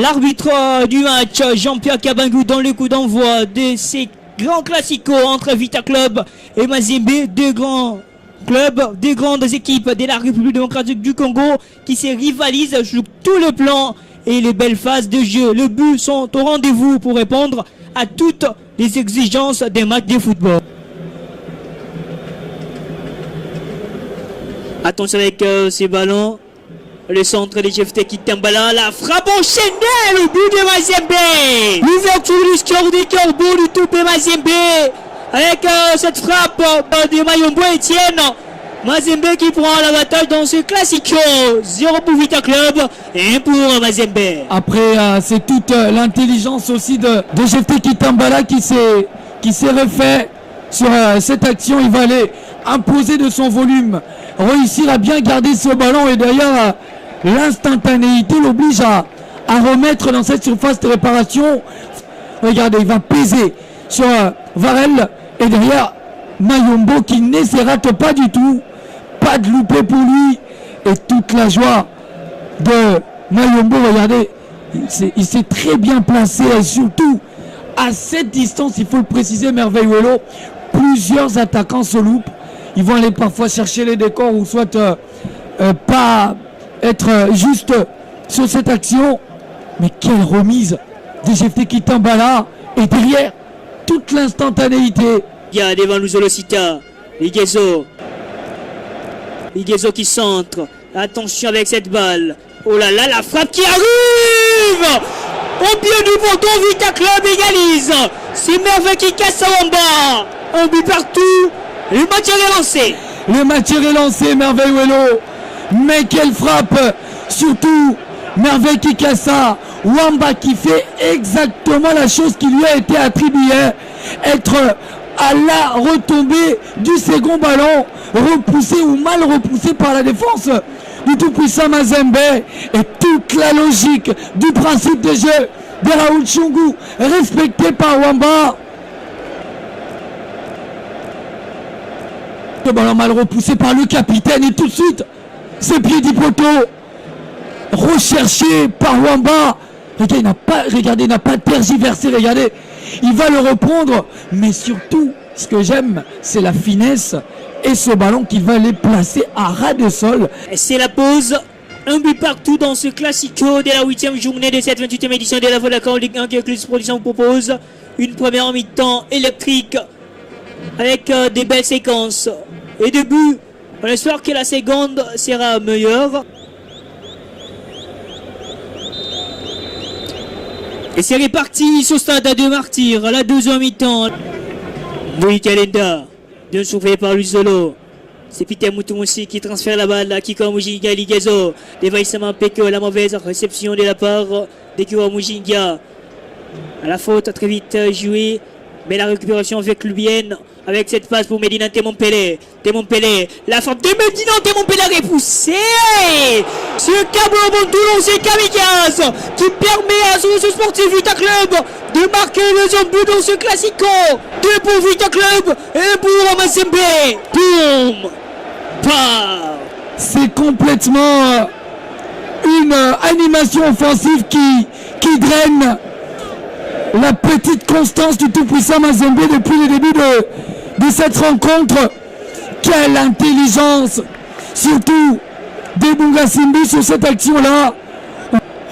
L'arbitre du match, Jean-Pierre Kabangou, dans le coup d'envoi de ces grands classicos entre Vita Club et Mazembe, deux grands clubs, deux grandes équipes de la République démocratique du Congo qui se rivalisent sur tout le plan et les belles phases de jeu. Les buts sont au rendez-vous pour répondre à toutes les exigences des matchs de football. Attention avec ces ballons. Le centre de GFT qui Tambala, la frappe enchaînée, le but de Mazembe. L'ouverture du score du Corbeau du tout de Mazembe. Avec cette frappe de Mayombo Etienne. Mazembe qui prend l'avantage dans ce classico. 0 pour Vita Club et 1 pour Mazembe. Après, c'est toute l'intelligence aussi de GFT Kitambala qui s'est refait sur cette action. Il va aller imposer de son volume, réussir à bien garder ce ballon et derrière l'instantanéité l'oblige à remettre dans cette surface de réparation. Regardez, il va peser sur Varel et derrière Mayombo qui ne se rate pas du tout. Pas de loupé pour lui et toute la joie de Mayombo. Regardez, il s'est très bien placé et surtout à cette distance, il faut le préciser, Merveilluelo, plusieurs attaquants se loupent. Ils vont aller parfois chercher les décors ou soit pas être juste sur cette action. Mais quelle remise de GFT Kitambala et derrière toute l'instantanéité. Il y a devant Luzolosita, Iguezo qui centre. Attention avec cette balle. Oh là là, la frappe qui arrive au pied du poteau. Vita Club égalise. C'est Merveille qui casse en bas. Un but partout. Le match est relancé. Le match est relancé, Merveilluelo. Mais quelle frappe. Surtout Merveille qui casse ça. Wamba qui fait exactement la chose qui lui a été attribuée. Être à la retombée du second ballon, repoussé ou mal repoussé par la défense du tout-puissant Mazembe. Et toute la logique du principe de jeu de Raoul Tchungu respecté par Wamba. Le ballon mal repoussé par le capitaine et tout de suite ses pieds du poteau recherché par Wamba. Regardez, il n'a pas tergiversé, regardez, il va le reprendre, mais surtout, ce que j'aime, c'est la finesse et ce ballon qui va les placer à ras de sol. C'est la pause, un but partout dans ce classico de la 8e journée de cette 28e édition de la Vodacom Ligue 1 que Eclipse Production vous propose. Une première mi-temps électrique avec des belles séquences et des buts. On espère que la seconde sera meilleure. Et c'est reparti sur Stade de Martyrs à la deuxième mi-temps. Louis Kalenda, bien surveillé par Luzolo. C'est Peter Moutoumousi qui transfère la balle à Kiko Mujinga Ligezo. Dévaissement Peko, la mauvaise réception de la part de Kiko Mujinga. À la faute, très vite joué. Mais la récupération avec Lubienne. Avec cette passe pour Medina Temompele. La frappe de Medina Temompele repoussée. Ce câble au bon Toulon, c'est Kamikaze qui permet à ce sportif Vita Club de marquer le deuxième but dans ce classico. 2 pour Vita Club et pour Mazembe. Boum. C'est complètement une animation offensive qui draine la petite constance du tout-puissant Mazembe depuis le début de cette rencontre. Quelle intelligence, surtout de Bunga Simbi sur cette action-là.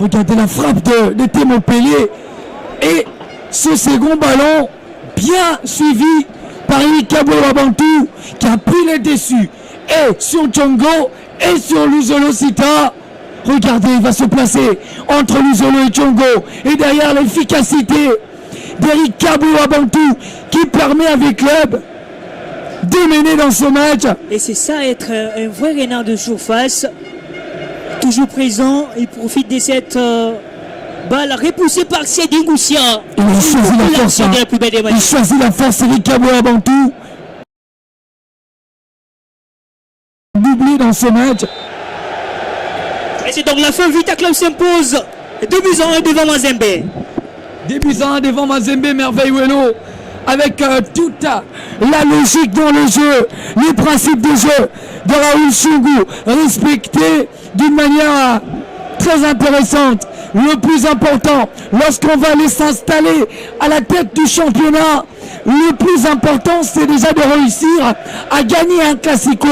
Regardez la frappe de Temompele et ce second ballon bien suivi par Ikabo Wabantu qui a pris les dessus et sur Tchongo et sur Luzolosita. Regardez, il va se placer entre Luzolo et Tchongo. Et derrière l'efficacité d'Eric Kabou Wabantu qui permet avec club de mener dans ce match. Et c'est ça, être un vrai renard de surface. Toujours présent. Il profite de cette balle repoussée par Sédine Goussia. Il choisit la force. Il choisit la force, Eric Kabou Wabantu. Doublé dans ce match. Et c'est donc la fin. Vita Club s'impose 2-1 devant Mazembe. 2-1 devant Mazembe, Merveilluelo. Avec toute la logique dans le jeu, les principes de jeu de Raoul Tchungu respectés d'une manière très intéressante. le plus important, lorsqu'on va aller s'installer à la tête du championnat, le plus important, c'est déjà de réussir à gagner un classico.